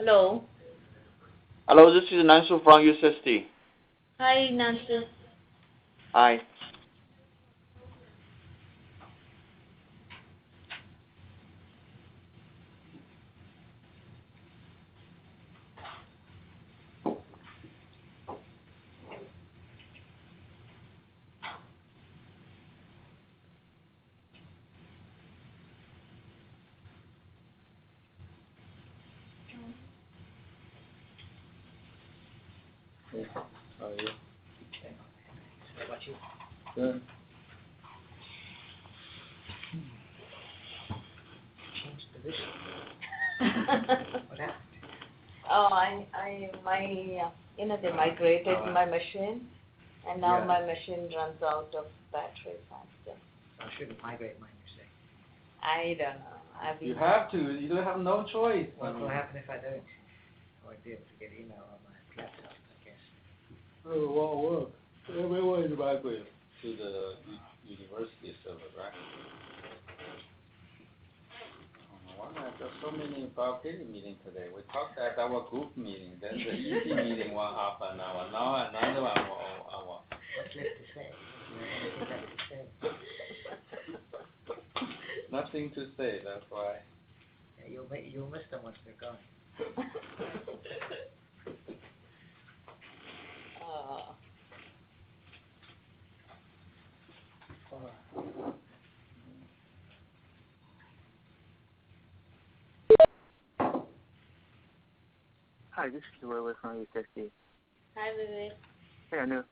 Hello. Hello, this is Nansu from USSD. Hi, Nancy. Hi. Yeah. How are you? How about you? Good. Change position. What happened? Oh, they migrated my machine, and now Yeah. my machine runs out of battery faster. So I shouldn't migrate mine, you say. I don't know. You have to. You don't have no choice. What will happen if I don't? Oh, I did to get email on my laptop, I guess. It won't work. Everyone is migrating to the university server, right? Why not? There's so many faculty meetings today. We talked at our group meeting, then the EC meeting 1 half an hour. Now another 1 hour. What's left to say? Anything left to say? Nothing to say. That's why. Yeah, you'll miss them once they're gone. uh, Hi, this is Wewe from USSD. Hi, Vivek. Hey, Anu.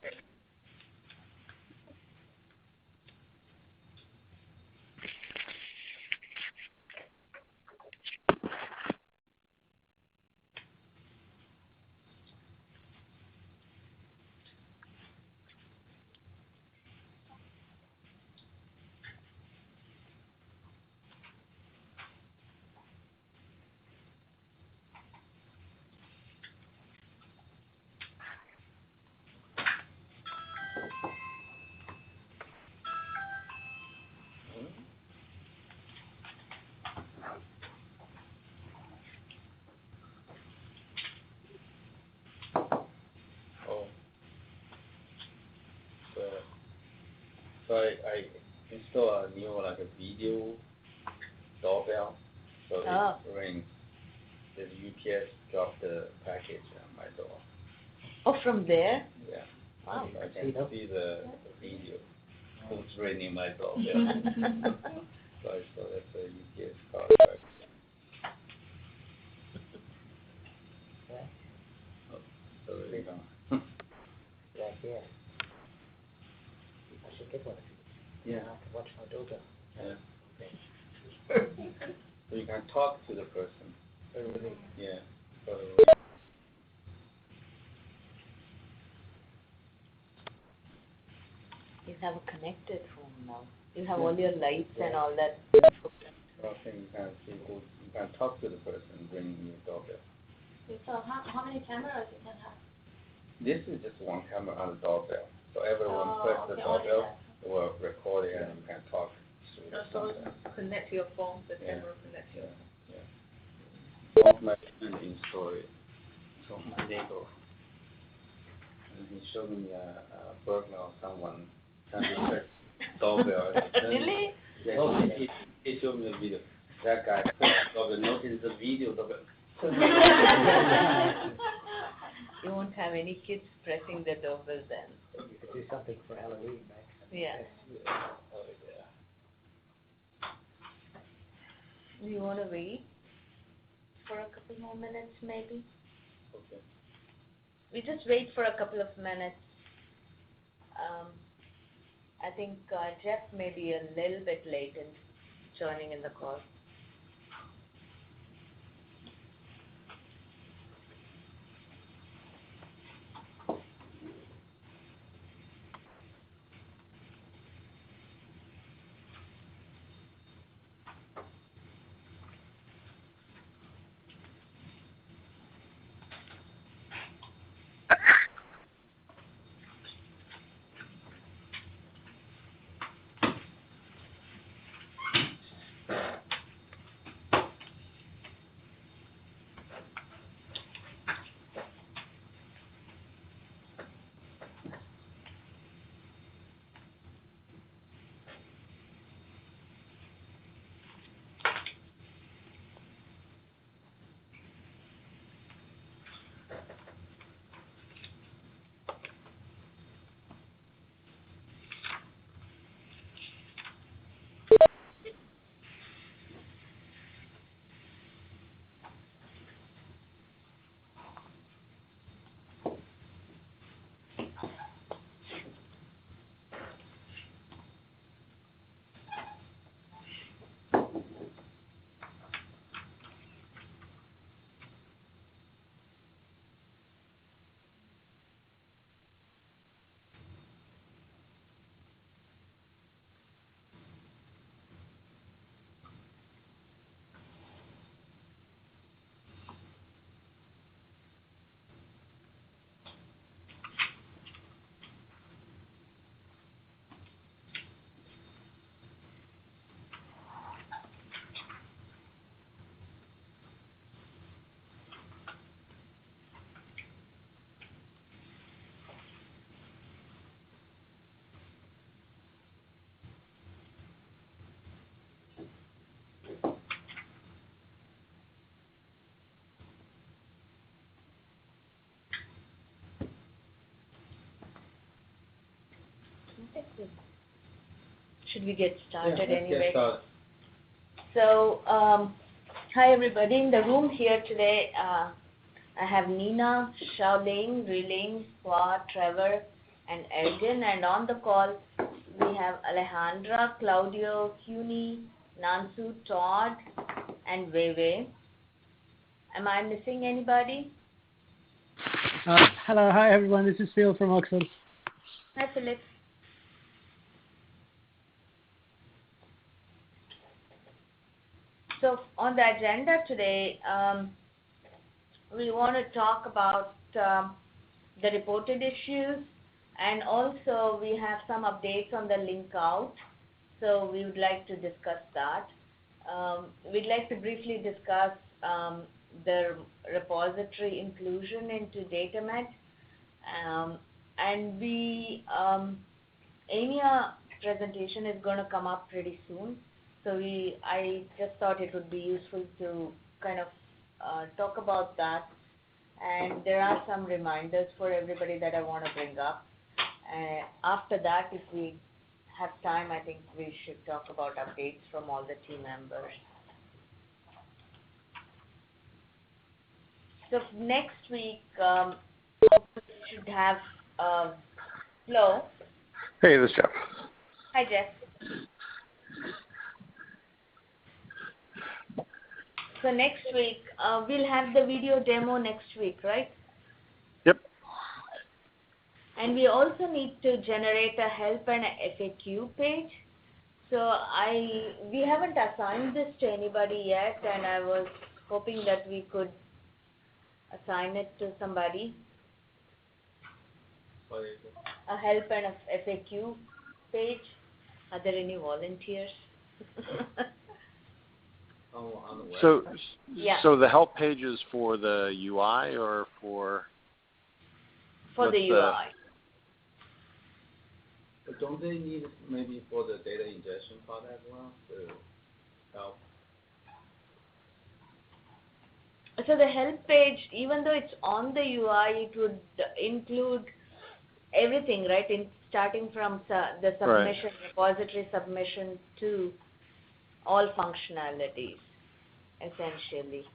Oh. So I install a new like a video doorbell. So it rings. The UPS dropped the package on my door. Oh, from there? Yeah. Wow. I can see the video. Who's ringing my doorbell? So I saw that's a UPS card. Yeah. Oh, so there you go. Right there. I should get one of these. Yeah. I can watch my doorbell. Yeah. Okay. So you can talk to the person. Really? Yeah. So You have a connected phone now. You have all your lights and all that. I think you can talk to the person ringing your doorbell. So how many cameras you can have? This is just one camera on the doorbell. So everyone press the okay, doorbell, it will record it and you can talk through the So doorbell. connect to your phone, the Yeah. camera connect to your phone. Yeah. One of my friends installed it from my neighbor. And he showed me a burglar or someone trying to press doorbell. Really? Yeah, he showed me a video. That guy pressed doorbell, noticed the video doorbell. You won't have any kids pressing the doorbell then. You could do something for Halloween, right? Yeah. Oh, yeah. Do you want to wait for a couple more minutes maybe? Okay. We just wait for a couple of minutes. I think Jeff may be a little bit late in joining in the call. Should we get started let's anyway? Get started. So, hi everybody in the room here today. I have Nina, Xiaoling, Riling, Hua, Trevor, and Ergen. And on the call, we have Alejandra, Claudio, Huni, Nansu, Todd, and Wei Wei. Am I missing anybody? Hello, hi everyone. This is Phil from Oxford. Hi, Philip. So on the agenda today, we want to talk about the reported issues, and also we have some updates on the link out. So we would like to discuss that. We'd like to briefly discuss the repository inclusion into DataMed. And EMEA presentation is going to come up pretty soon. So I just thought it would be useful to kind of talk about that. And there are some reminders for everybody that I want to bring up. After that, if we have time, I think we should talk about updates from all the team members. So next week, we should have Flo. Hey, this is Jeff. Hi, Jeff. So next week, we'll have the video demo next week, right? Yep. And we also need to generate a help and a FAQ page. So we haven't assigned this to anybody yet, and I was hoping that we could assign it to somebody. What is it? A help and a FAQ page. Are there any volunteers? On the web. So, Yeah. so the help page is for the UI or for? For the UI. But don't they need maybe for the data ingestion part as well to help? So the help page, even though it's on the UI, it would include everything, right? Starting from the submission, repository submission to all functionalities, essentially.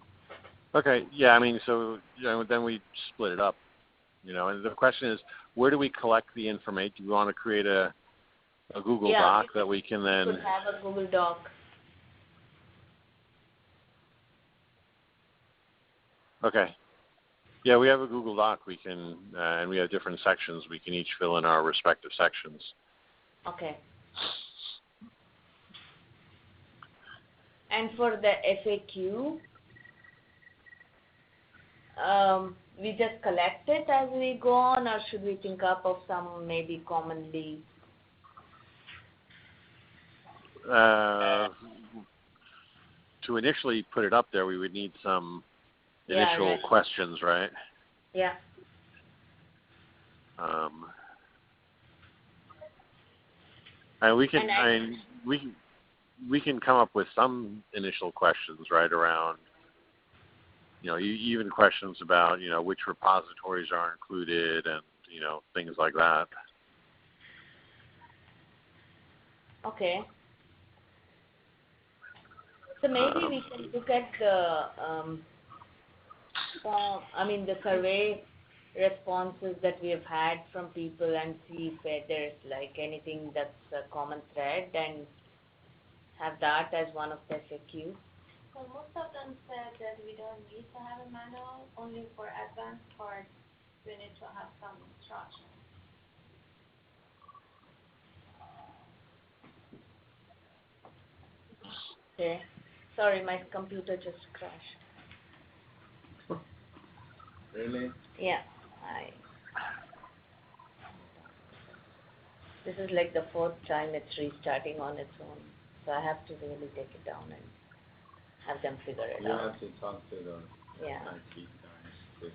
Okay, yeah, I mean, so then we split it up, and the question is, where do we collect the information? Do we want to create a Google Doc that we can then? Could have a Google Doc. Okay. Yeah, we have a Google Doc. We can, and we have different sections. We can each fill in our respective sections. Okay. And for the FAQ, we just collect it as we go on, or should we think up of some maybe commonly? To initially put it up there, we would need some initial questions, right? Yeah. And we can come up with some initial questions, right, around, even questions about, which repositories are included and, things like that. Okay. So maybe we can look at the, the survey responses that we have had from people and see if there's like anything that's a common thread and have that as one of the FAQ. Well, most of them said that we don't need to have a manual, only for advanced parts we need to have some instructions. Okay. Sorry, my computer just crashed. Really? Yeah. This is like the fourth time it's restarting on its own. So I have to really take it down and have them figure it out. You have to talk to the Yeah. IT guys.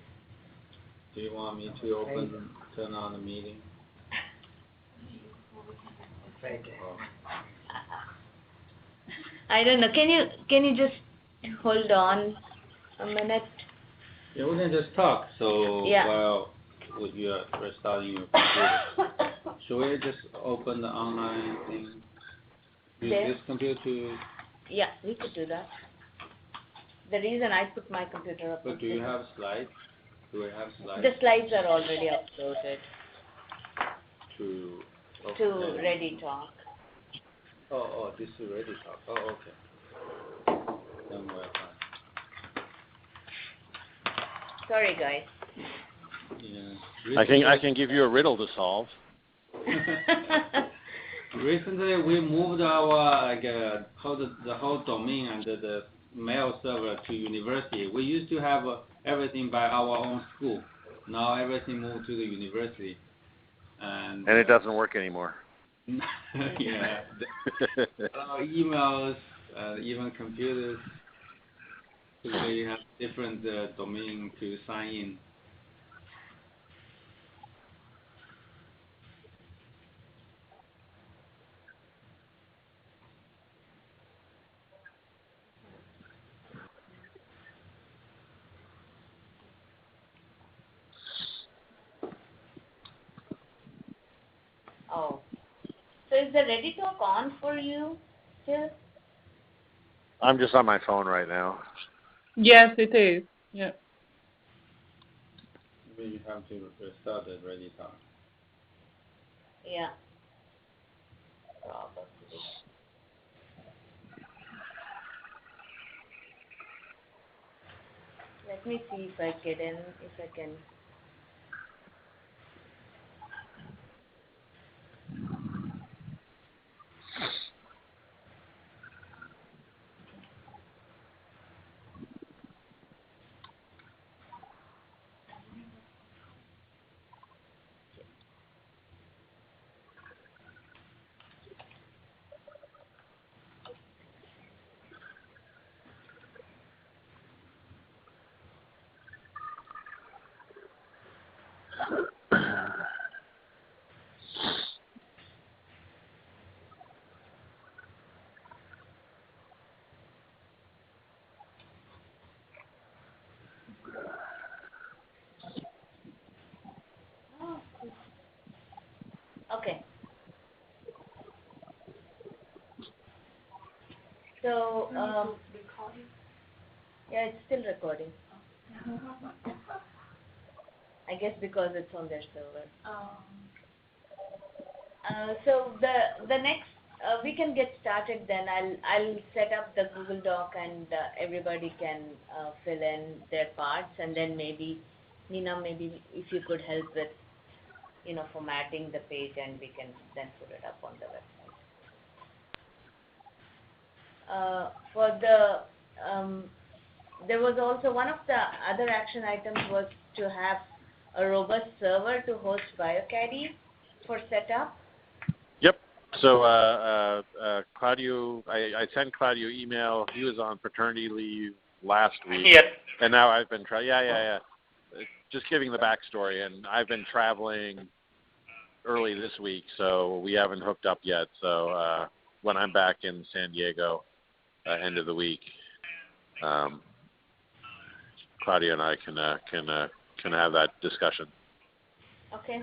Do you want me to turn on the meeting? Right there. Oh. I don't know. Can you just hold on a minute? Yeah, we can just talk. So Yeah. while you are restarting your computer. Should we just open the online thing? Use There. this computer to... Yeah, we could do that. The reason I put my computer up. But do you have slides? Do we have slides? The slides are already uploaded To... to Ready Talk. Oh, this is Ready Talk. Oh, okay. Then we're fine. Sorry, guys. Yeah. I can give you a riddle to solve. Recently, we moved our the whole domain and the mail server to university. We used to have everything by our own school. Now everything moved to the university. And it doesn't work anymore. Yeah. Emails, even computers, they have different domain to sign in. Oh. So is the Ready Talk on for you still? I'm just on my phone right now. Yes, it is. Yeah. Maybe you have to restart the Ready Talk. Yeah. Probably. Let me see if I get in, if I can. Okay. So, recording. yeah, it's still recording. I guess because it's on their server. So the next we can get started then. I'll set up the Google Doc and everybody can fill in their parts, and then maybe Nina, maybe if you could help with formatting the page, and we can then put it up on the website. For the there was also one of the other action items was to have a robust server to host BioCaddy for setup. Yep. So Claudio, I sent Claudio email. He was on paternity leave last week, and now I've been just giving the backstory, and I've been traveling early this week, so we haven't hooked up yet. So when I'm back in San Diego, end of the week, Claudia and I can have that discussion. Okay.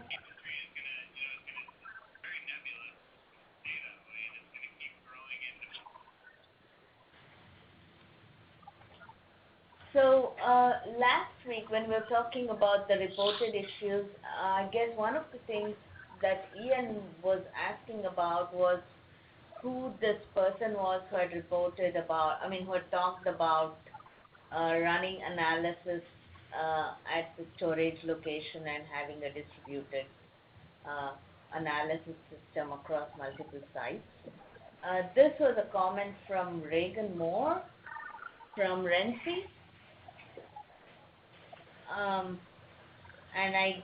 So last week when we were talking about the reported issues, I guess one of the things that Ian was asking about was who this person was who had reported about, who had talked about running analysis at the storage location and having a distributed analysis system across multiple sites. This was a comment from Reagan Moore from Renzi. And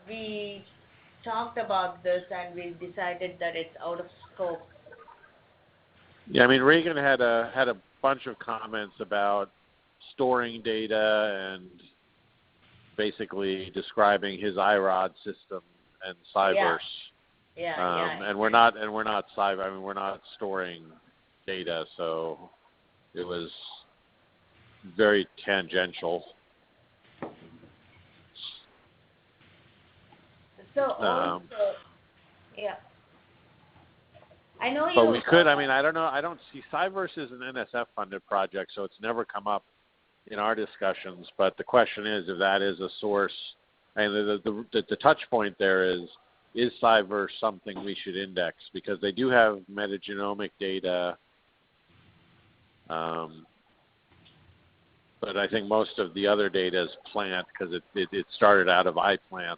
we talked about this and we decided that it's out of scope. Yeah, Reagan had a bunch of comments about storing data and basically describing his IROD system and Cyverse. Yeah. And we're not Cyber. We're not storing data, so it was very tangential. So also, yeah. I know you. But we could. I mean, I don't know. I don't see Cyverse is an NSF-funded project, so it's never come up in our discussions. But the question is, if that is a source, and the touch point there is Cyverse something we should index, because they do have metagenomic data. But I think most of the other data is plant, because it started out of iPlant.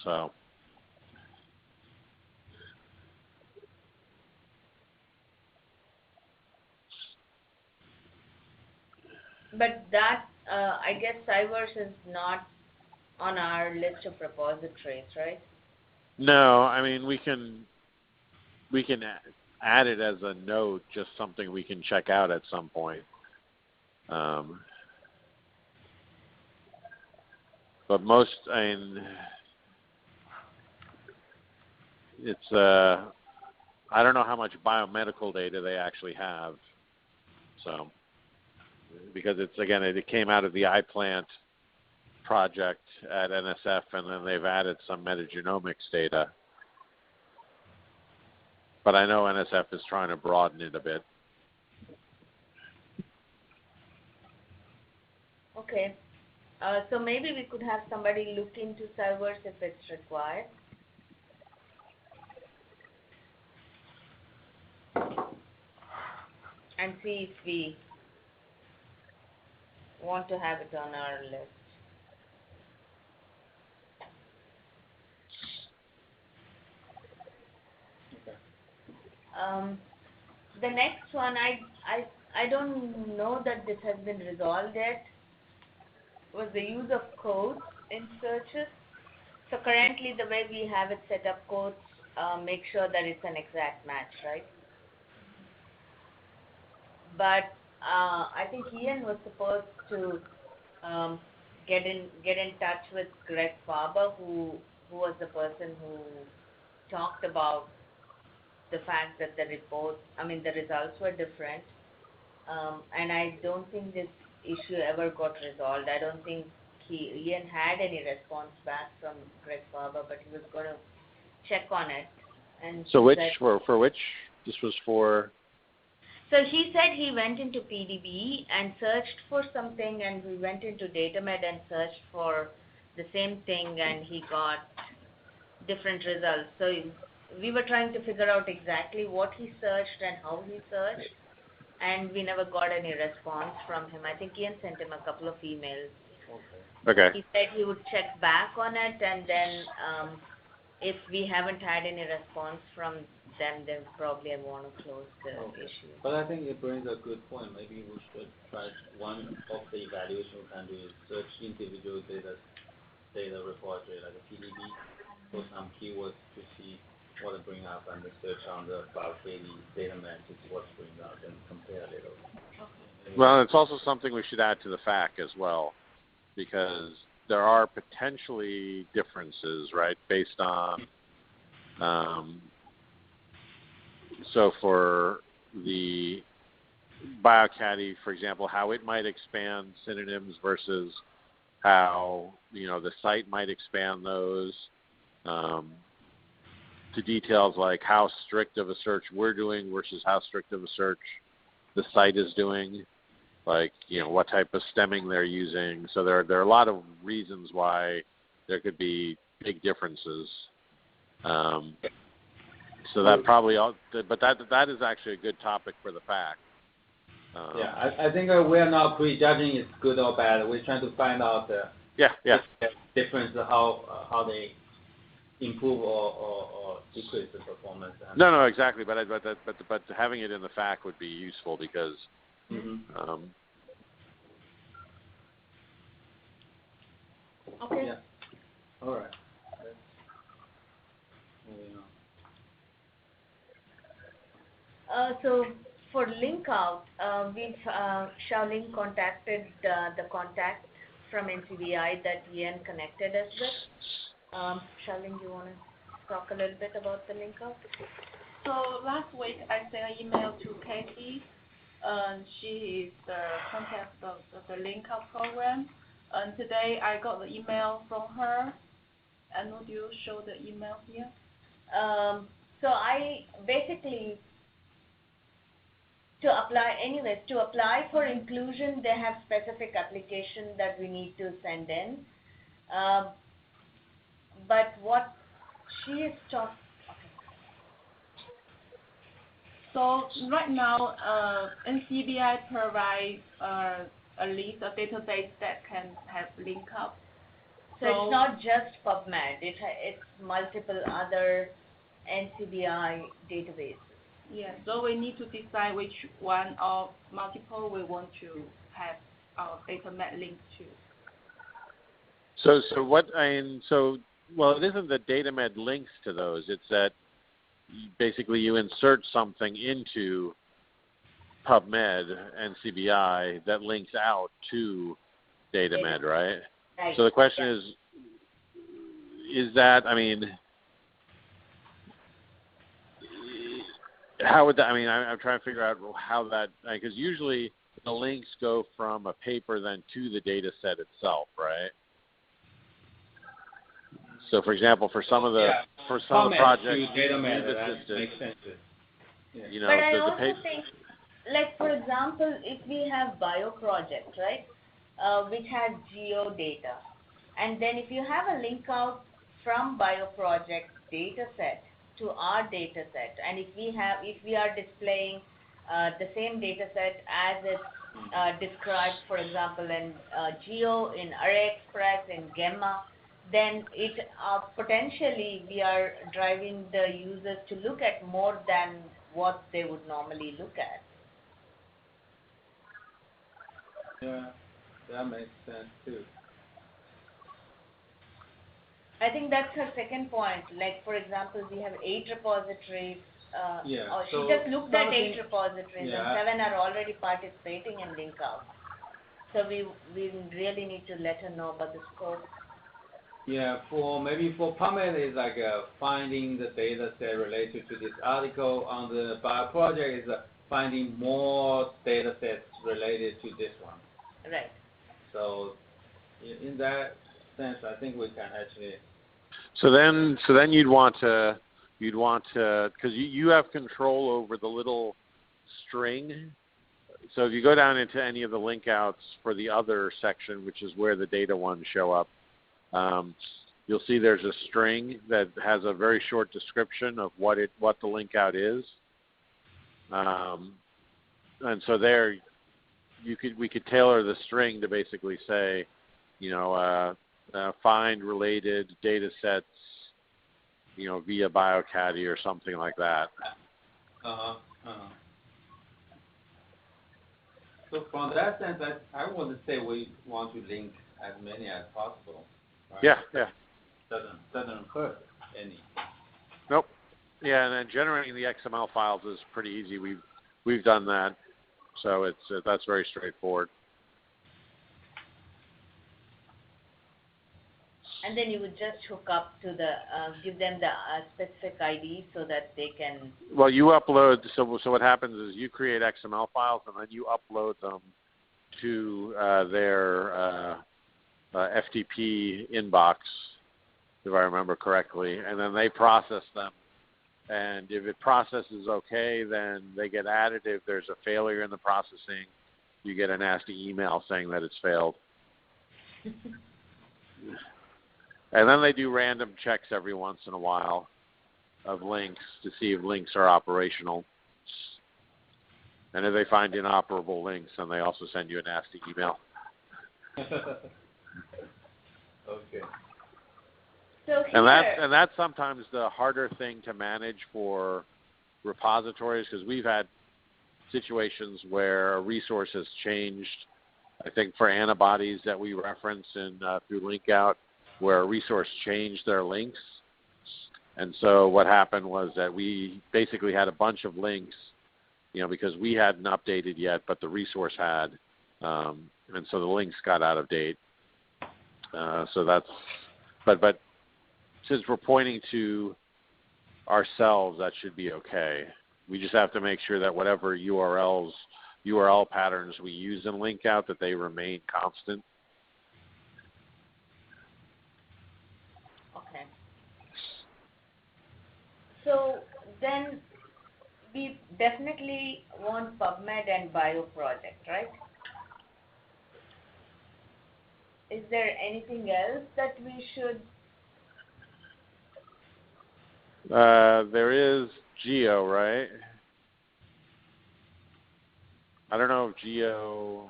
So. But that, I guess Cyverse is not on our list of repositories, right? No, I mean we can add it as a note, just something we can check out at some point. But most, I mean, it's I don't know how much biomedical data they actually have. So, because it's, again, it came out of the iPlant project at NSF, and then they've added some metagenomics data. But I know NSF is trying to broaden it a bit. Okay. So maybe we could have somebody look into Cyverse if it's required. And see if we want to have it on our list. The next one, I don't know that this has been resolved yet, was the use of codes in searches. So currently the way we have it set up, codes make sure that it's an exact match, right? But I think Ian was supposed to get in touch with Greg Faber, who was the person who talked about the fact that the results were different, and I don't think this issue ever got resolved. I don't think Ian had any response back from Greg Faber, but he was going to check on it. And so for which? This was for? So he said he went into PDB and searched for something, and we went into DataMed and searched for the same thing, and he got different results. So we were trying to figure out exactly what he searched and how he searched, and we never got any response from him. I think Ian sent him a couple of emails. Okay. He said he would check back on it, and then if we haven't had any response from them, then probably I want to close the issue. But I think it brings a good point. Maybe we should try, one of the evaluation we can do is search individual data repository like a PDB for some keywords to see what it brings up, and the search on the BioKD data match is what's bringing up, and compare a little. Okay. Well, it's also something we should add to the FAQ as well, because there are potentially differences, right, based on so for the BioCaddy, for example, how it might expand synonyms versus how, the site might expand those, to details like how strict of a search we're doing versus how strict of a search the site is doing, like, what type of stemming they're using. So there are a lot of reasons why there could be big differences. So that probably but that is actually a good topic for the FAQ. Yeah, I think we are not prejudging it's good or bad. We're trying to find out the difference of how they improve or decrease the performance. No, exactly. But having it in the FAQ would be useful because. Okay. Yeah. All right. Moving on. So for link out, we've Shaolin contacted the contact from NCBI that Ian connected us with. Shaolin, do you want to talk a little bit about the link out? So last week I sent an email to Katie. She is the contact of the link out program. And today I got the email from her. And would you show the email here? So I basically, to apply for inclusion, they have specific application that we need to send in. But what she is talking. So right now, NCBI provides a list of database that can have link up. So it's not just PubMed, it's multiple other NCBI databases. Yeah, so we need to decide which one of multiple we want to have our DataMed link to. Well, it isn't that DataMed links to those. It's that basically you insert something into PubMed and CBI that links out to DataMed, right? Right. So the question is that, I mean, how would that, I mean, I'm trying to figure out how that, because usually the links go from a paper then to the data set itself, right? So, for example, for some of the projects, makes sense. You know, but I the also think, like for example, if we have bioproject, right, which has geo data, and then if you have a link out from bioproject data set to our data set, and if we are displaying the same data set as it's described, for example, in geo, in Array Express, in Gemma, then it potentially we are driving the users to look at more than what they would normally look at. Yeah, that makes sense too. I think that's her second point. Like, for example, we have 8 repositories. She just looked at 8 repositories, and 7 are already participating in link out. So we really need to let her know about the scope. Yeah, for PubMed is like finding the data set related to this article. On the bioproject is finding more data sets related to this one. Right. So in that sense, I think we can actually. So then you'd want to, because you have control over the little string. So if you go down into any of the link outs for the other section, which is where the data ones show up, you'll see there's a string that has a very short description of what the link out is. And so there, we could tailor the string to basically say, find related data sets, via BioCaddy or something like that. So from that sense, I would say we want to link as many as possible. Right? Yeah. Doesn't hurt any. Nope. Yeah, and then generating the XML files is pretty easy. We've done that, so that's very straightforward. And then you would just hook up to give them the specific ID so that they can. Well, you upload. So what happens is you create XML files and then you upload them to their FTP inbox, if I remember correctly, and then they process them. And if it processes okay, then they get added. If there's a failure in the processing, you get a nasty email saying that it's failed. And then they do random checks every once in a while of links to see if links are operational. And if they find inoperable links, then they also send you a nasty email. Okay. So and that's sometimes the harder thing to manage for repositories, because we've had situations where a resource has changed. I think for antibodies that we reference through LinkOut, where a resource changed their links. And so what happened was that we basically had a bunch of links, because we hadn't updated yet, but the resource had. And so the links got out of date. So that's, but since we're pointing to ourselves, that should be okay. We just have to make sure that whatever URL patterns we use in LinkOut, that they remain constant. So then we definitely want PubMed and bioproject, right? Is there anything else that we should? There is Geo, right? I don't know if Geo.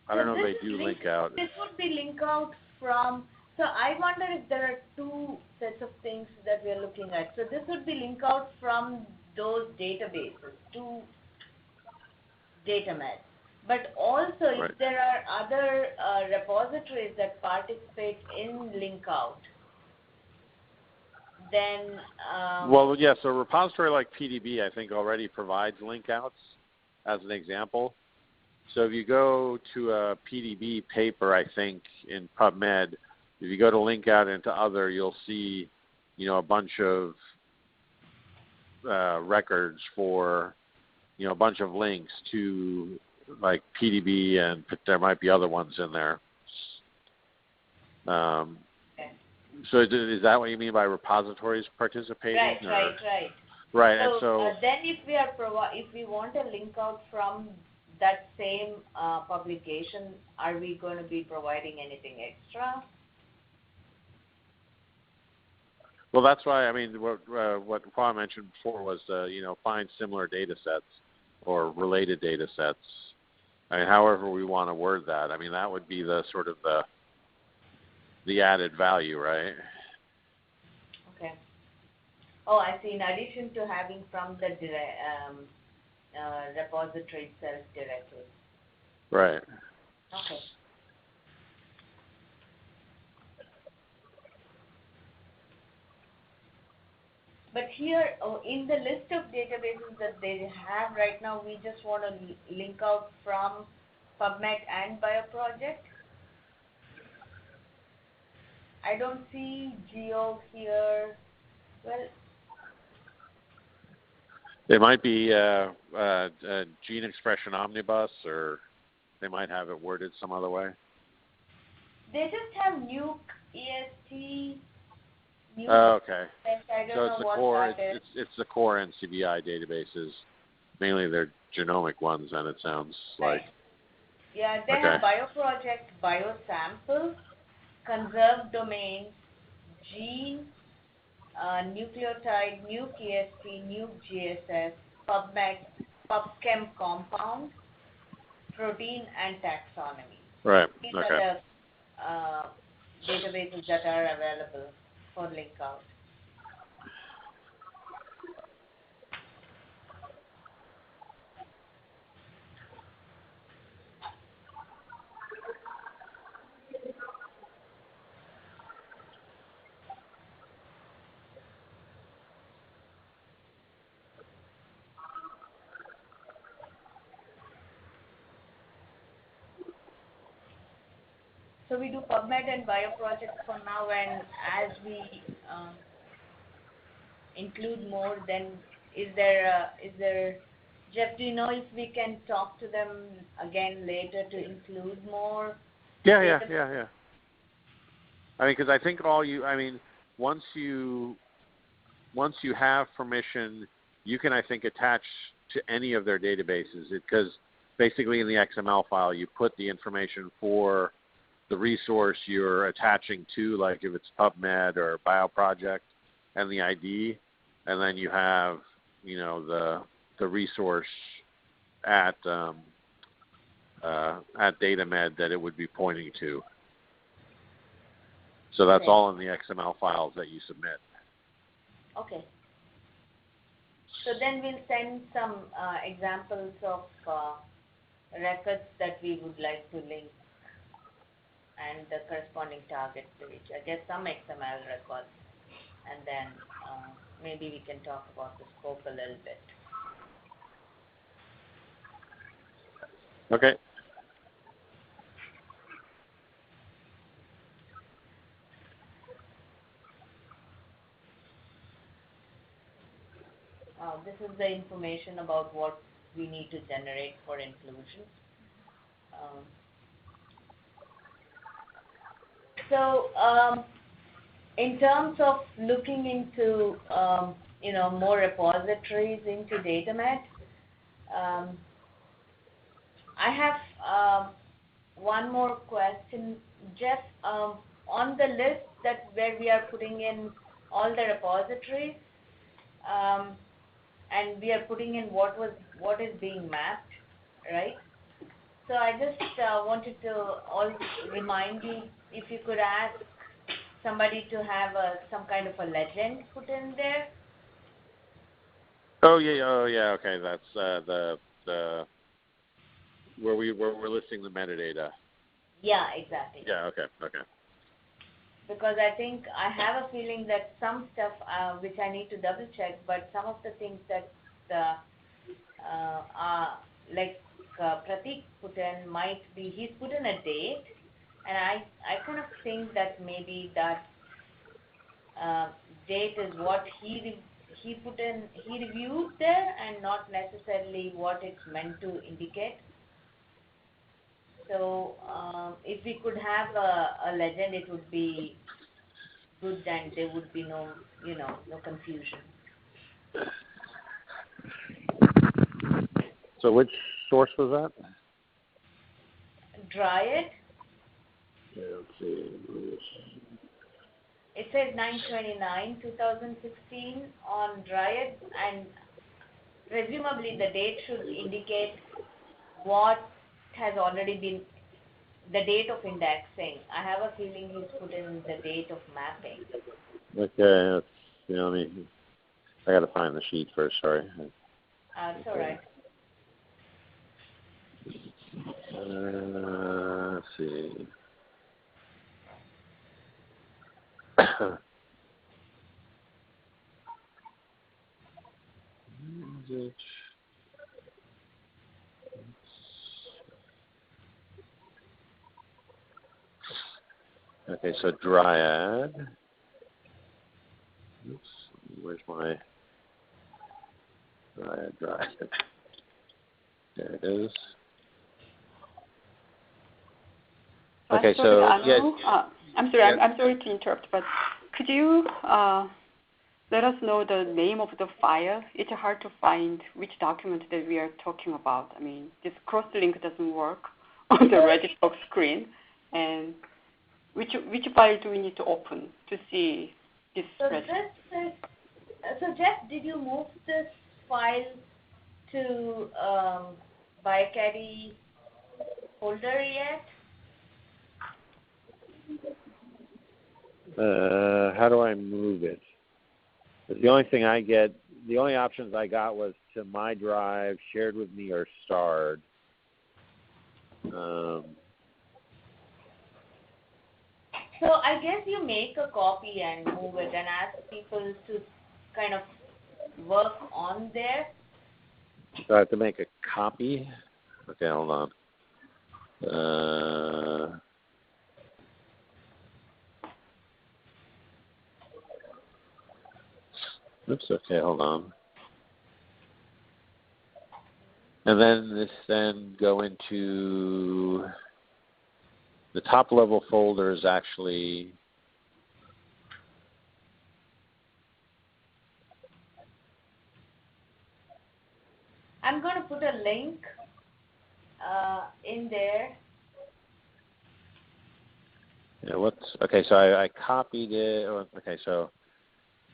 I don't know if they do link out. This would be link out from. So I wonder if there are two sets of things that we are looking at. So this would be link out from those databases to DataMed. But also, Right. if there are other repositories that participate in link out, then well, yeah. So a repository like PDB, I think, already provides link outs as an example. So if you go to a PDB paper, I think in PubMed, if you go to link out into other, you'll see, a bunch of records for, a bunch of links to like PDB, and there might be other ones in there. So is that what you mean by repositories participating? Right. Right, So, and so then if we want a link out from that same publication, are we going to be providing anything extra? well, that's why what Juan mentioned before was find similar data sets or related data sets. I mean, however we want to word that. I mean, that would be the sort of the added value, right? Okay. Oh, I see. In addition to having from the repository itself directly. Right. Okay. But here, in the list of databases that they have right now, we just want to link out from PubMed and bioproject. I don't see Geo here. Well, It might be gene expression omnibus, or they might have it worded some other way. they just have nuke EST. Nuke Oh, okay. I don't So know it's the what core. that is. It's the core NCBI databases, mainly their genomic ones, and it sounds like. Yeah, they have bioproject, biosample, conserved domains, gene, nucleotide, nuke EST, nuke GSS, PubMed, PubChem compound, protein, and taxonomy. Right. These Okay. are the databases that are available for link out. So we do PubMed and bioprojects for now, and as we include more, then is there, Jeff, do you know if we can talk to them again later to include more? Yeah. I mean, because I think once you have permission, you can, I think, attach to any of their databases, because basically in the XML file you put the information for the resource you're attaching to, like if it's PubMed or bioproject, and the ID, and then you have the resource at DataMed that it would be pointing to. So that's all in the XML files that you submit. Okay. So then we'll send some examples of records that we would like to link and the corresponding target page. I guess some XML records, and then maybe we can talk about the scope a little bit. Okay. This is the information about what we need to generate for inclusion. So in terms of looking into more repositories into DataMed. I have one more question, Jeff. On the list where we are putting in all the repositories, and we are putting in what is being mapped, right? So I just wanted to remind you if you could ask somebody to have some kind of a legend put in there. Oh yeah. Okay, that's the where we're listing the metadata. Yeah, exactly. Yeah. Okay. Because I think I have a feeling that some stuff which I need to double check, but some of the things that Pratik put in might be, he's put in a date, and I kind of think that maybe that date is what he put in, he reviewed there, and not necessarily what it's meant to indicate. So if we could have a legend, it would be good, and there would be no confusion. So which source was that? Dryad. Yeah, let's see. It says 9/29/2016 on Dryad, and presumably the date should indicate what has already been the date of indexing. I have a feeling he's put in the date of mapping. Okay, I got to find the sheet first. Sorry. It's all right. Let's see. Okay, so Dryad. Oops, where's my Dryad? There it is. Okay, so yes. I'm sorry. I'm sorry to interrupt, but could you let us know the name of the file? It's hard to find which document that we are talking about. I mean, this cross-link doesn't work on the Regibox screen, and which file do we need to open to see this spreadsheet? So Jeff, did you move this file to BioCaddy folder yet? How do I move it? The only options I got was to my drive, shared with me, or starred. So I guess you make a copy and move it and ask people to kind of work on there. So I have to make a copy? Okay, hold on. Oops, okay, hold on. And then go into the top level folder is actually I'm going to put a link in there. Yeah, okay, so I copied it. Okay, so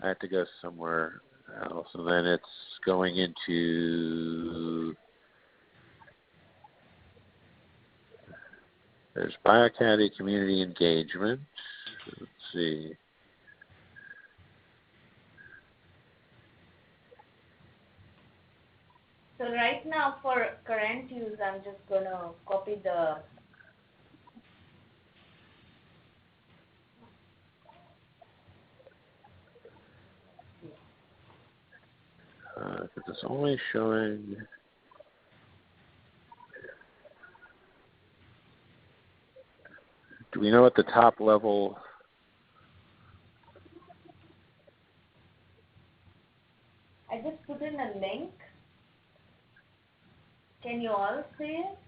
I have to go somewhere else, and then it's going into, there's BioCaddy community engagement. Let's see. So right now for current use, I'm just going to copy the It's only showing. Do we know what the top level? I just put in a link. Can you all see it?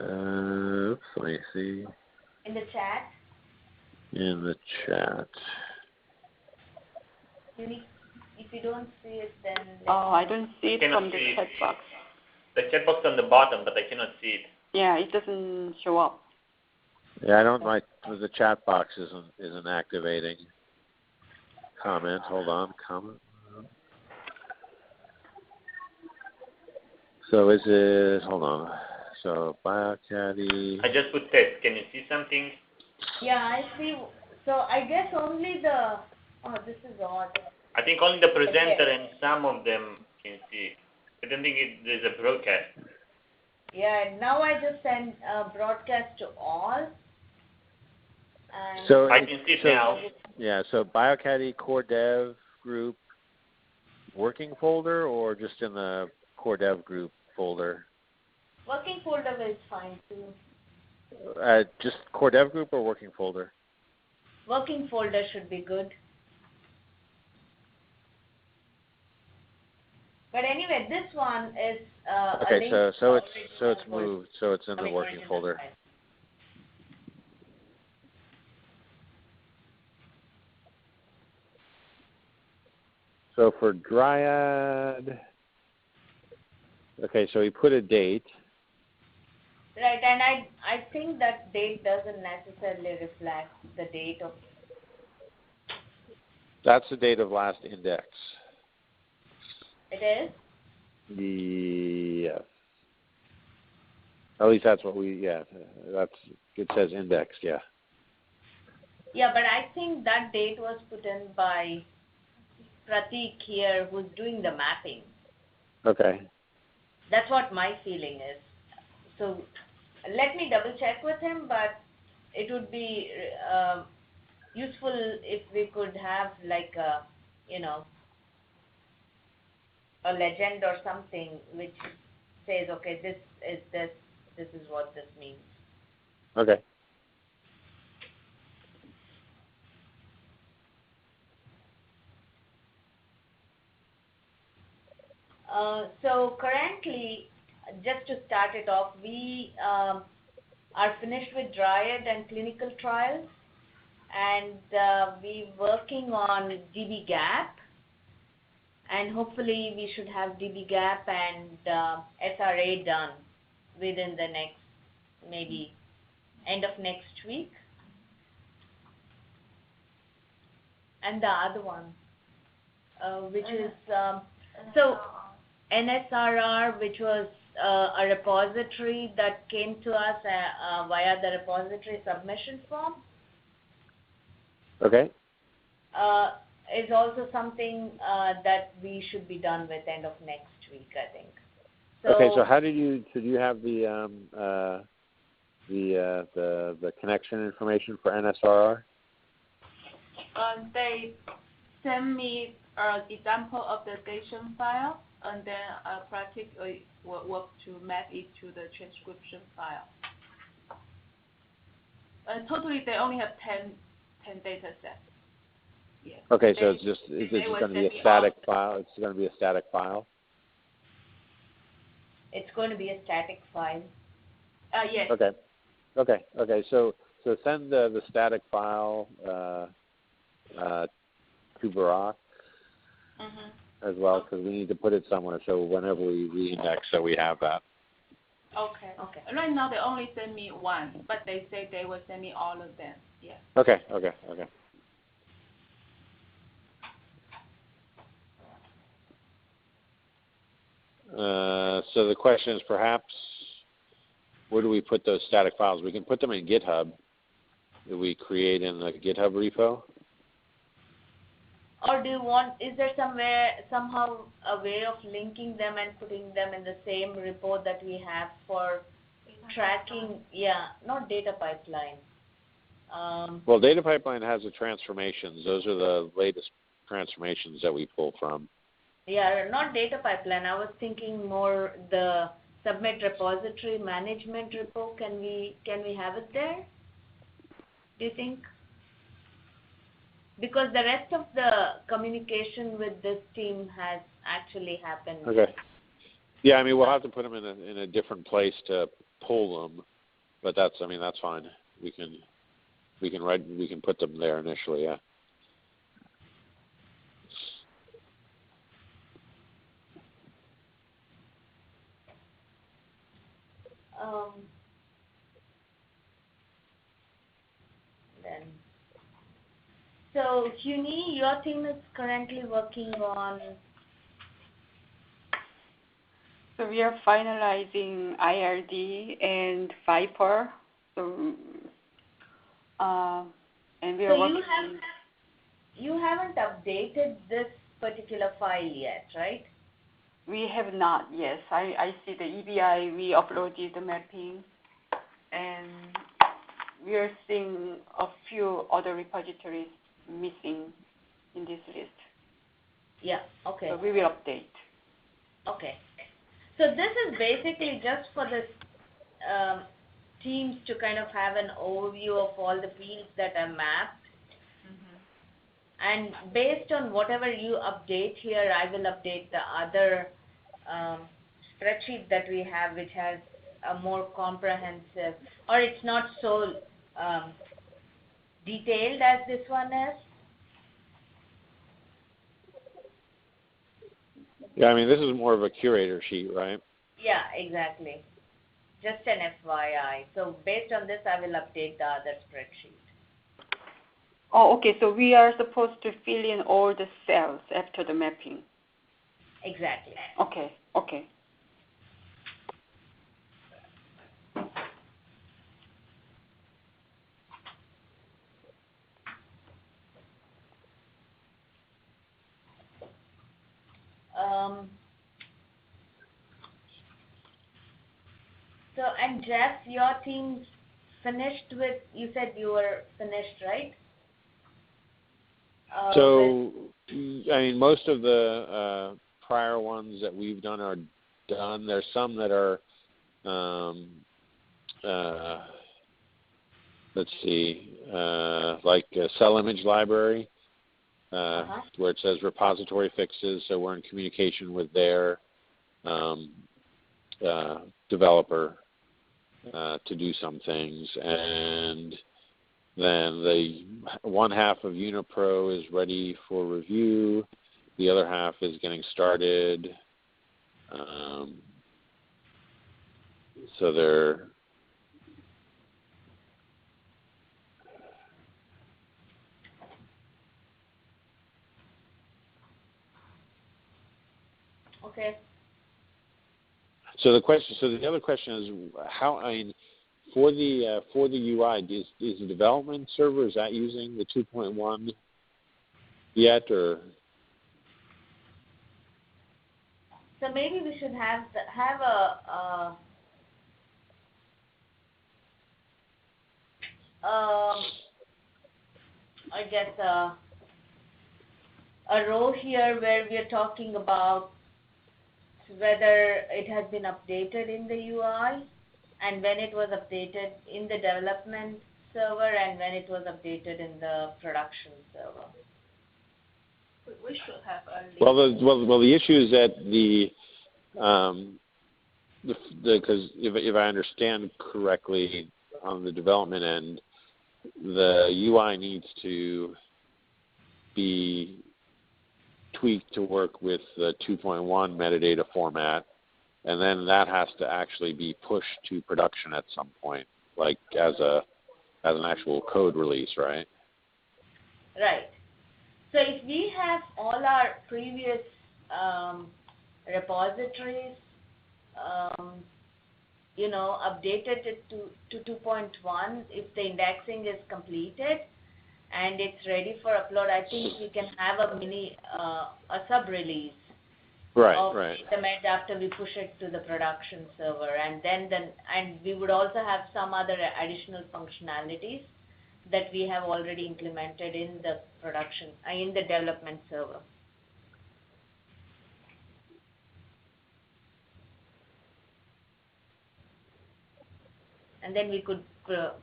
Oops, let me see. In the chat? In the chat. If you don't see it, then. I don't see it from the chat box. The chat box on the bottom, but I cannot see it. Yeah, it doesn't show up. Yeah, I don't like the chat box isn't activating. Comment. Hold on. Comment. So is it? Hold on. So BioCaddy. I just put test. Can you see something? Yeah, I see. So I guess only the. Oh, this is odd. I think only the presenter and some of them can see. I don't think there's a broadcast. Yeah, now I just send broadcast to all. And So I can see it now. Yeah, so BioCaddy Core Dev Group working folder or just in the Core Dev Group folder? Working folder is fine too. Just Core Dev Group or working folder? Working folder should be good. But anyway, this one is okay. So it's moved. So it's in the working folder. File. So for Dryad, okay. So he put a date. Right, and I think that date doesn't necessarily reflect the date of. That's the date of last index. It is? Yes. At least that's what it says indexed, yeah. Yeah, but I think that date was put in by Pratik here, who's doing the mapping. Okay. That's what my feeling is. So let me double check with him, but it would be useful if we could have like a, a legend or something which says, okay, this is what this means. Okay. So currently, just to start it off, we are finished with Dryad and clinical trials, and we're working on dbGaP, and hopefully we should have dbGaP and SRA done within the next, maybe end of next week. And the other one, which is, so NSRR, which was a repository that came to us via the repository submission form. Okay. Is also something that we should be done with end of next week, I think. So, okay. So how did you? So do you have the connection information for NSRR? They send me an example of the JSON file, and then Pratik will work to map it to the transcription file. Totally, they only have 10 data sets. Yeah. Okay, so it's just going to be a static file. It's going to be a static file. It's going to be a static file. Yes. Okay. So send the static file to Barack as well, because we need to put it somewhere. So whenever we re-index, so we have that. Okay. Right now they only send me one, but they say they will send me all of them. Yeah. Okay. So the question is perhaps, where do we put those static files? We can put them in GitHub. Do we create in the GitHub repo? Or is there somehow a way of linking them and putting them in the same repo that we have for tracking? Yeah, not data pipeline. Well, data pipeline has the transformations. Those are the latest transformations that we pull from. Yeah, not data pipeline. I was thinking more the submit repository management repo. Can we have it there? Do you think? Because the rest of the communication with this team has actually happened. Okay. Yeah, I mean, we'll have to put them in a different place to pull them, but that's fine. We can put them there initially. Yeah. then. So, CUNY, your team is currently working on. So we are finalizing IRD and Viper. So, and we are working. You haven't updated this particular file yet, right? We have not, yes. I see the EBI, we uploaded the mapping, and we are seeing a few other repositories missing in this list. Yeah, okay. So we will update. Okay. So this is basically just for the teams to kind of have an overview of all the fields that are mapped. And based on whatever you update here, I will update the other spreadsheet that we have, which has a more comprehensive, or it's not so detailed as this one is. Yeah, I mean, this is more of a curator sheet, right? Yeah, exactly. Just an FYI. So based on this, I will update the other spreadsheet. Oh, okay. So we are supposed to fill in all the cells after the mapping. Exactly. Okay, okay. So, and Jeff, your team's finished with, you said you were finished, right? So, I mean, most of the prior ones that we've done are done. There's some that are, let's see, like a cell image library, where it says repository fixes. So we're in communication with their developer to do some things. And then the one half of Unipro is ready for review. The other half is getting started. So they're okay. So the other question is how, I mean, for the UI, is the development server, is that using the 2.1 yet, or? So maybe we should have I guess a row here where we are talking about whether it has been updated in the UI and when it was updated in the development server and when it was updated in the production server. We should have a link. Well, the issue is that because if I understand correctly, on the development end, the UI needs to be tweaked to work with the 2.1 metadata format, and then that has to actually be pushed to production at some point, like as an actual code release, right? Right. So if we have all our previous repositories, updated it to 2.1, if the indexing is completed and it's ready for upload, I think we can have a sub-release of the med after we push it to the production server, and and we would also have some other additional functionalities that we have already implemented in the production, in the development server. And then we could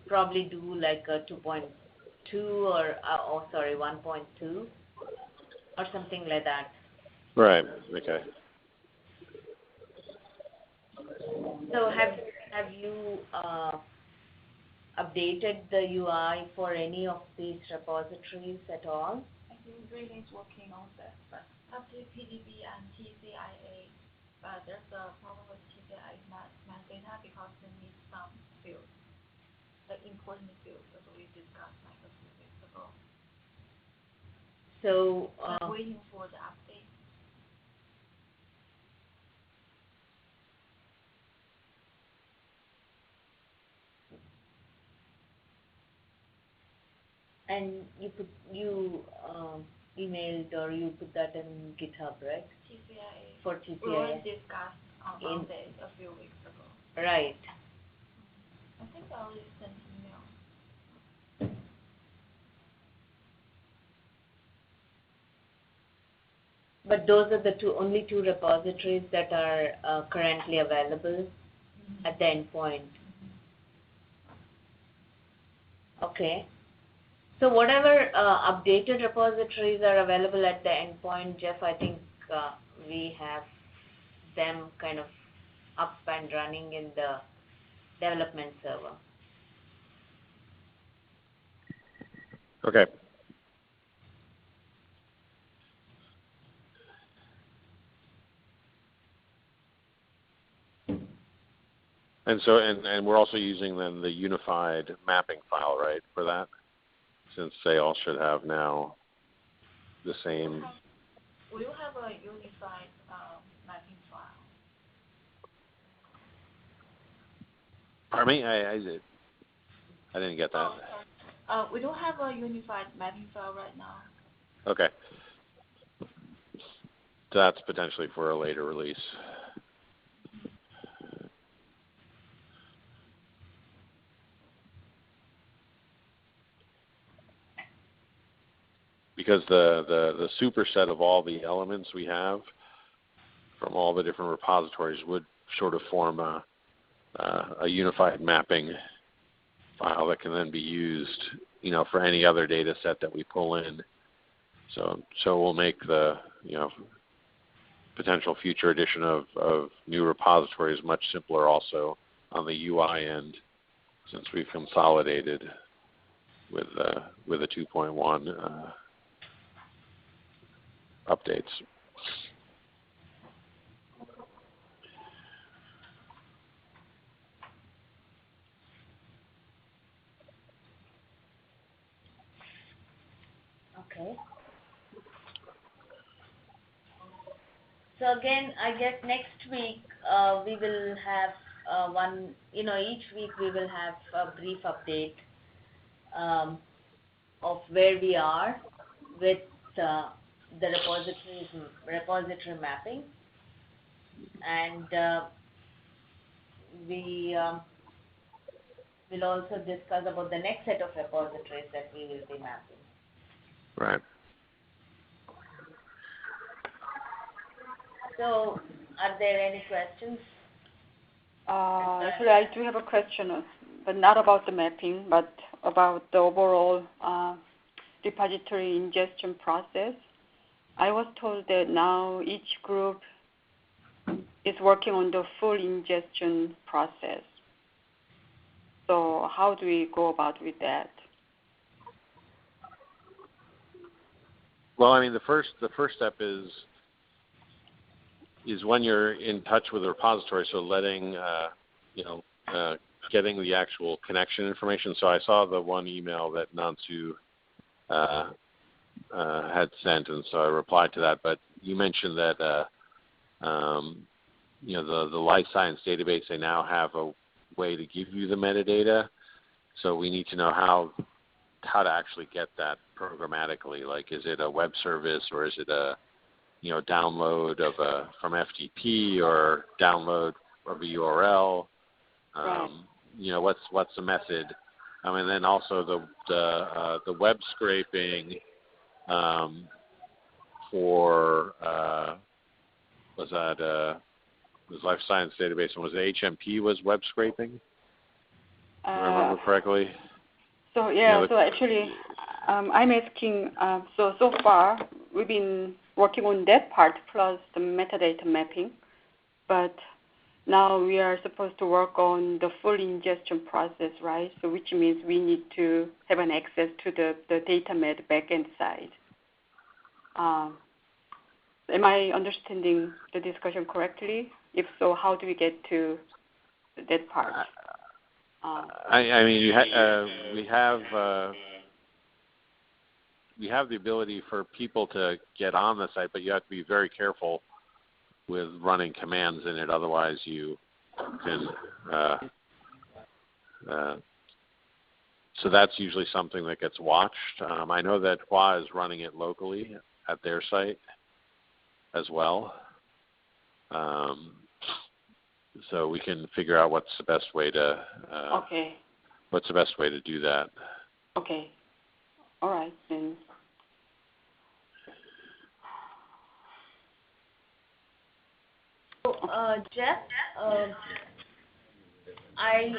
probably do like a 2.2 or 1.2 or something like that. Right. Okay. So have you updated the UI for any of these repositories at all? I think Raylene is working on that, but update PDB and TCIA. but there's a problem with TCI math data because they need some fields, like important fields, as we discussed like a few weeks ago. So I'm waiting for the update. and you emailed or you put that in GitHub, right? TCIA. For We TCIA. already discussed on Monday a few weeks ago. Right. I think I already sent email. But those are the only two repositories that are currently available at the endpoint. Okay. So whatever updated repositories are available at the endpoint, Jeff, I think we have them kind of up and running in the development server. Okay. And so, and we're also using then the unified mapping file, right, for that, since they all should have now the same. We will have a unified mapping file. Pardon me? I didn't get that. We don't have a unified mapping file right now. Okay. That's potentially for a later release. Because the superset of all the elements we have from all the different repositories would sort of form a unified mapping file that can then be used, for any other data set that we pull in. So we'll make the, potential future addition of new repositories much simpler also on the UI end, since we've consolidated with the 2.1 updates. Okay. So again, I guess next week we will have one, each week we will have a brief update of where we are with the repository mapping, and we will also discuss about the next set of repositories that we will be mapping. Right. So, are there any questions? Actually, I do have a question, but not about the mapping, but about the overall repository ingestion process. I was told that now each group is working on the full ingestion process. So how do we go about with that? Well, I mean, the first step is when you're in touch with the repository, so letting, getting the actual connection information. So I saw the one email that Nansu had sent, and so I replied to that. But you mentioned that, the life science database, they now have a way to give you the metadata. So we need to know how to actually get that programmatically. Like, is it a web service, or is it a download from FTP, or download of a URL? What's the method? And then also the web scraping for was that was life science database, and was it HMP was web scraping? If I remember correctly. So yeah, so actually, I'm asking. So far we've been working on that part plus the metadata mapping, but now we are supposed to work on the full ingestion process, right? So which means we need to have an access to the data med backend side. Am I understanding the discussion correctly? If so, how do we get to that part? I mean, we have the ability for people to get on the site, but you have to be very careful with running commands in it. Otherwise, you can. So that's usually something that gets watched. I know that Hua is running it locally at their site as well. So we can figure out what's the best way to. Okay. What's the best way to do that? Okay. All right then. So, Jeff, I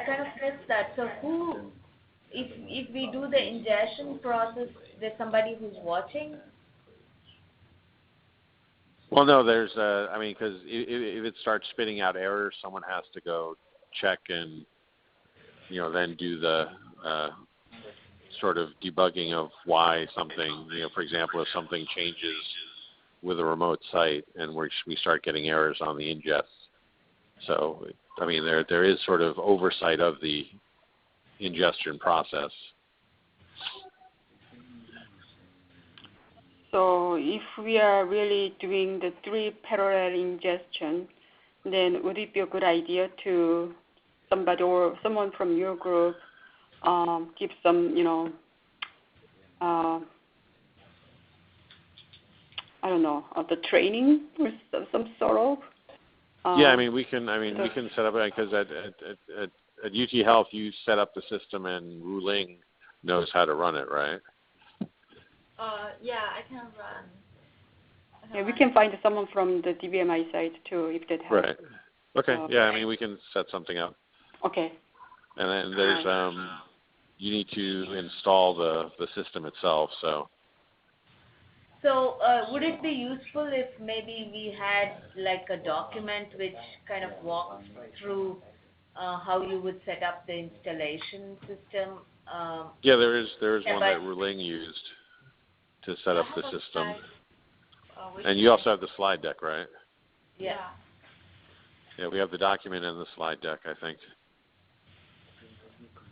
kind of missed that. So if we do the ingestion process, there's somebody who's watching? Well, no, there's, I mean, because if it starts spitting out errors, someone has to go check and, then do the sort of debugging of why something, for example, if something changes with a remote site and we start getting errors on the ingest. So, I mean, there is sort of oversight of the ingestion process. So if we are really doing the 3 parallel ingestion, then would it be a good idea to somebody or someone from your group give some, I don't know, the training or some sort of? Yeah, I mean, we can set up, because at UT Health, you set up the system and Ruling knows how to run it, right? Yeah, I can run. Yeah, we can find someone from the DBMI side too, if that helps. Right. Okay. Yeah, I mean, we can set something up. Okay. And then there's you need to install the system itself. So would it be useful if maybe we had like a document which kind of walks through how you would set up the installation system? Yeah, there is one that Ruling used to set up the system. And you also have the slide deck, right? Yeah. Yeah, we have the document and the slide deck, I think.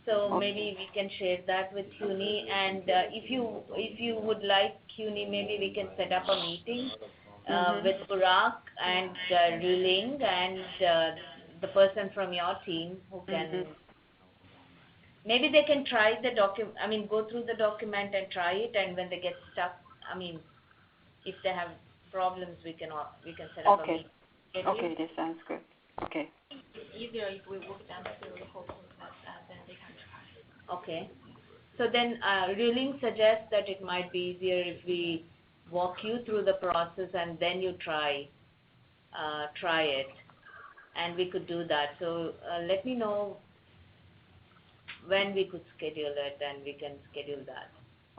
So maybe we can share that with CUNY, and if you would like, CUNY, maybe we can set up a meeting with Burak and Ruling and the person from your team who can. Maybe they can try the document. I mean, go through the document and try it, and when they get stuck, I mean, if they have problems, we can set up a meeting. Okay, that sounds good. Okay. It's easier if we walk them through the whole process and then they can try. Okay. So then Ruling suggests that it might be easier if we walk you through the process and then you try it, and we could do that. So let me know when we could schedule it, and we can schedule that.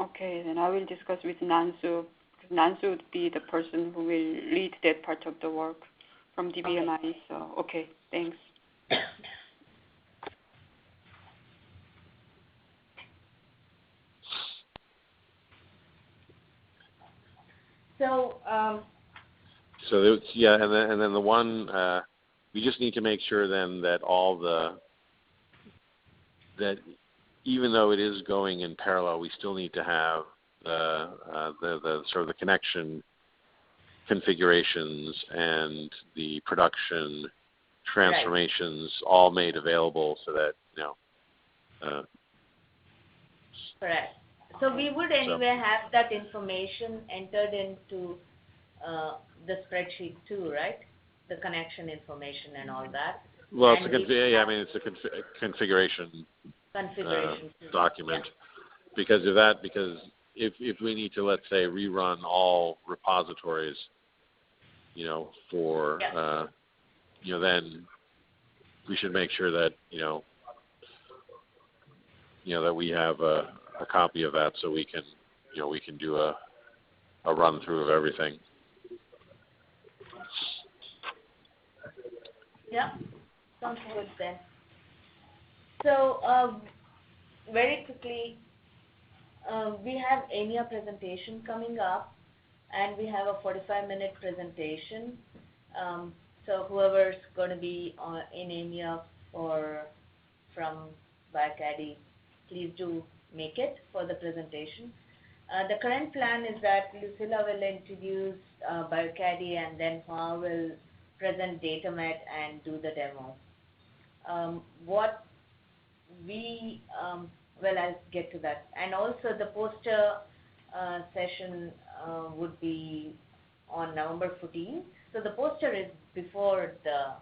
Okay, then I will discuss with Nansu. Nansu would be the person who will lead that part of the work from DBMI. Okay. So, okay, thanks. So. And then the one we just need to make sure then that that even though it is going in parallel, we still need to have the sort of the connection configurations and the production transformations all made available so that Correct. So we would anyway have that information entered into the spreadsheet too, right? The connection information and all that. Well, it's a configuration document because if we need to, let's say, rerun all repositories, for then we should make sure that that we have a copy of that so we can do a run through of everything. Yeah, sounds good then. So very quickly, we have EMEA presentation coming up, and we have a 45-minute presentation. So whoever's going to be in EMEA or from BioCaddy, please do make it for the presentation. The current plan is that Lucilla will introduce BioCaddy, and then Hua will present DataMed and do the demo. Well, I'll get to that. And also the poster session would be on November 14th. So the poster is before the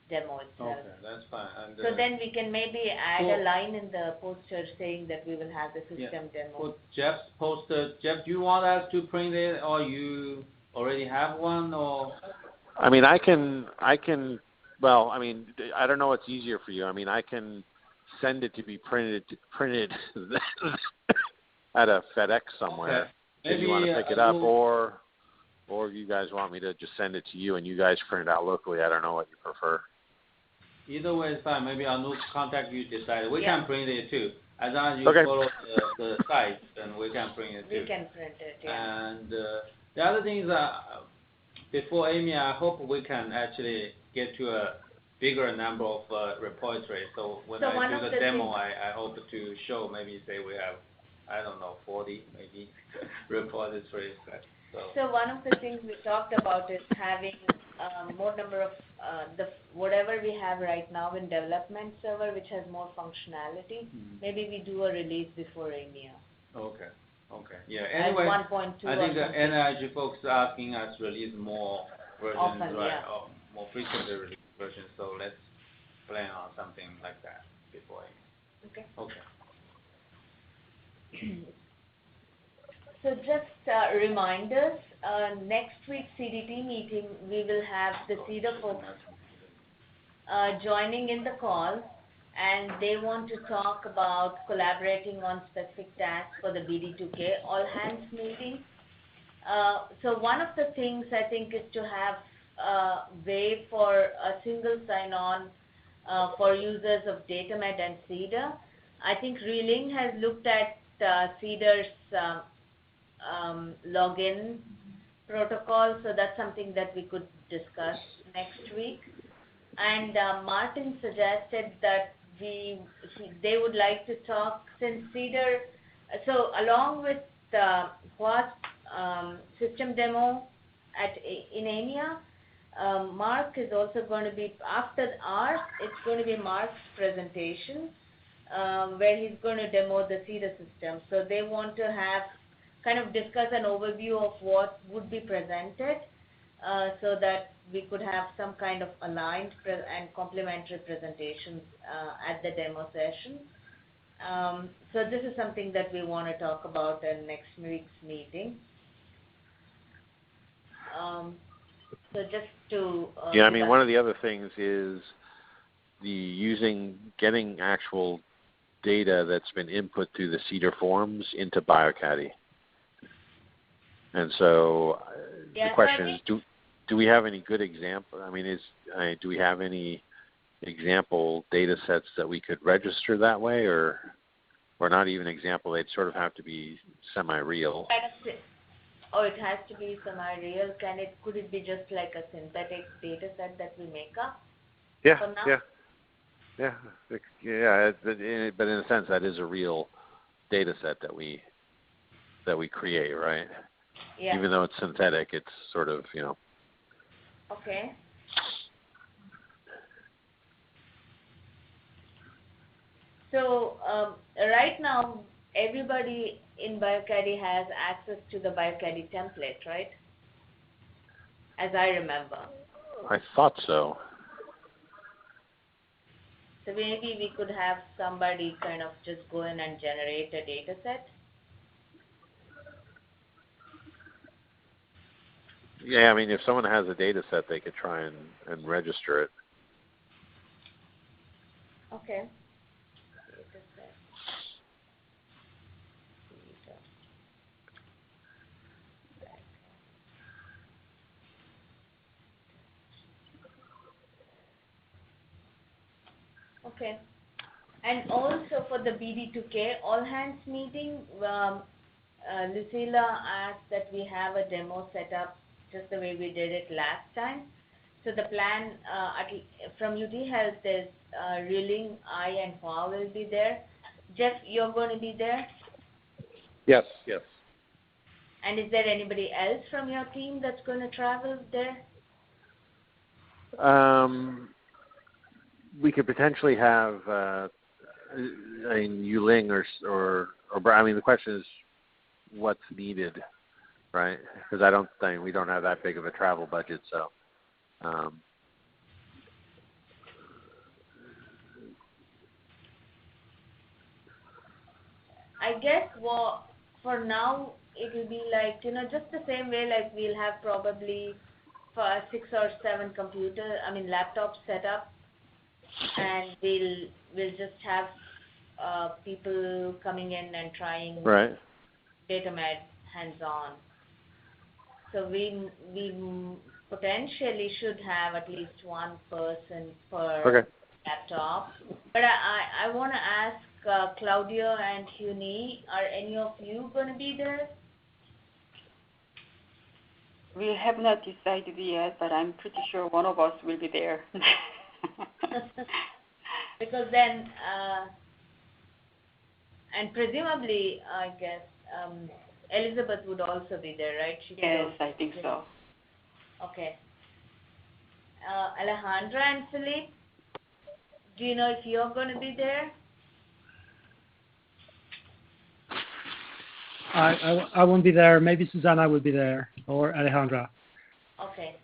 demo itself. Okay, that's fine. And, so then we can maybe add a line in the poster saying that we will have the system demo. For Jeff's poster, Jeff, do you want us to print it, or you already have one, or? I mean, I can. Well, I mean, I don't know what's easier for you. I mean, I can send it to be printed at a FedEx somewhere. Okay. Maybe if you want to pick it up, or you guys want me to just send it to you and you guys print it out locally. I don't know what you prefer. Either way is fine. Maybe I'll contact you, decide. We can print it too. As long as you Okay. follow the site, then we can print it too. We can print it, yeah. And the other thing is before Amy, I hope we can actually get to a bigger number of repositories. So when I do the demo, I hope to show, maybe say we have, I don't know, 40 maybe repositories. So one of the things we talked about is having more number of whatever we have right now in development server, which has more functionality. Maybe we do a release before EMEA. Okay. Yeah. Anyway, as 1.2 I think the NIG folks are asking us to release more versions, often, right? Yeah. Or more frequently release versions. So let's plan on something like that before EMEA. Okay. Okay. So just reminders, next week's CDT meeting, we will have the CEDAR folks joining in the call, and they want to talk about collaborating on specific tasks for the BD2K all-hands meeting. So one of the things I think is to have a way for a single sign-on for users of DataMed and CEDAR. I think Reling has looked at CEDAR's login protocol, so that's something that we could discuss next week. And Martin suggested that they would like to talk, since CEDAR, so along with Hua's system demo in EMEA, Mark is also going to be, after ours, it's going to be Mark's presentation, where he's going to demo the CEDAR system. So they want to have kind of discuss an overview of what would be presented, so that we could have some kind of aligned and complementary presentations at the demo session. So this is something that we want to talk about in next week's meeting. So just to I mean, one of the other things is getting actual data that's been input through the CEDAR forms into BioCaddy. And so the question is, do we have any good example? I mean, do we have any example data sets that we could register that way, or not even example? They'd sort of have to be semi-real. Oh, it has to be semi-real. Could it be just like a synthetic data set that we make up? Yeah. But in a sense, that is a real data set that we create, right? Yeah. Even though it's synthetic, it's sort of, Okay. So right now, everybody in BioCaddy has access to the BioCaddy template, right? As I remember. I thought so. So maybe we could have somebody kind of just go in and generate a data set. Yeah, I mean, if someone has a data set, they could try and register it. Okay. Okay. And also for the BD2K all hands meeting, Lucilla asked that we have a demo set up just the way we did it last time. So the plan from UT Health is Rilling, I, and Hua will be there. Jeff, you're going to be there? Yes, yes. And is there anybody else from your team that's going to travel there? We could potentially have Yuling or I mean, the question is what's needed, right? Because I don't think we don't have that big of a travel budget, so. I guess for now it will be like, just the same way like we'll have probably 6 or 7 laptops set up, and we'll just have people coming in and trying DataMed hands-on. So we potentially should have at least one person per laptop. But I want to ask Claudia and Huni, are any of you going to be there? We have not decided yet, but I'm pretty sure one of us will be there. Because then, and presumably, I guess, Elizabeth would also be there, right? Yes, I think so. Okay. Alejandra and Philippe, do you know if you're going to be there? I won't be there. Maybe Susanna will be there, or Alejandra. Okay.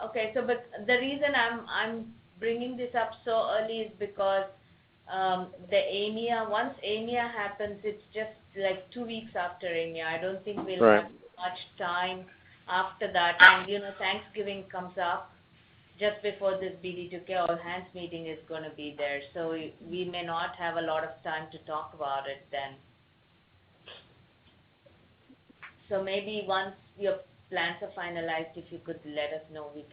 Okay, so but the reason I'm bringing this up so early is because the AMIA, once AMIA happens, it's just like 2 weeks after AMIA. I don't think we'll have much time after that. And, Thanksgiving comes up just before this BD2K all hands meeting is going to be there. So we may not have a lot of time to talk about it then. So maybe once your plans are finalized, if you could let us know, we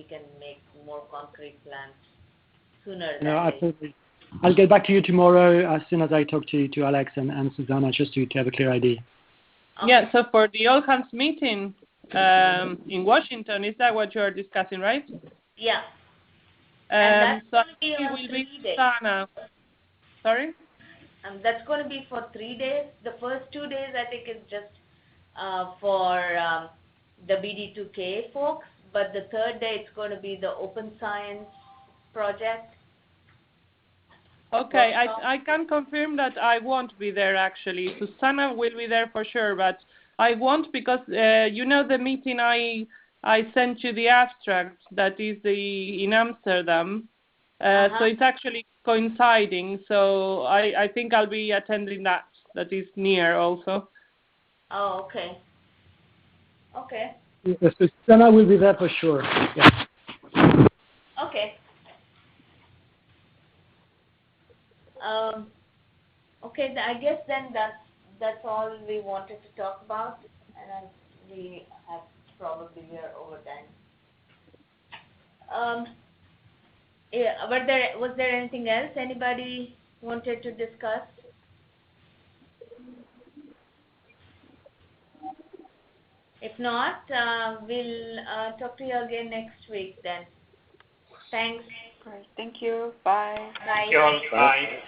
can make more concrete plans sooner than later. Absolutely. I'll get back to you tomorrow as soon as I talk to Alex and Susanna, just to have a clear idea. Okay. Yeah, so for the all hands meeting in Washington, is that what you're discussing, right? Yeah. And that's so going to be on 3 days. Susanna. Sorry? That's going to be for 3 days. The first 2 days, I think, is just for the BD2K folks, but the third day it's going to be the Open Science project. Okay, I can confirm that I won't be there actually. Susanna will be there for sure, but I won't because the meeting I sent you the abstract that is in Amsterdam. So it's actually coinciding. So I think I'll be attending that is near also. Oh, okay. Okay. Yes, Susanna will be there for sure. Yeah. Okay. Okay, I guess then that's all we wanted to talk about, and we have probably are over time. Yeah, was there anything else anybody wanted to discuss? If not, we'll talk to you again next week then. Thanks. Great. Thank you. Bye. Bye. Thank you all. Bye.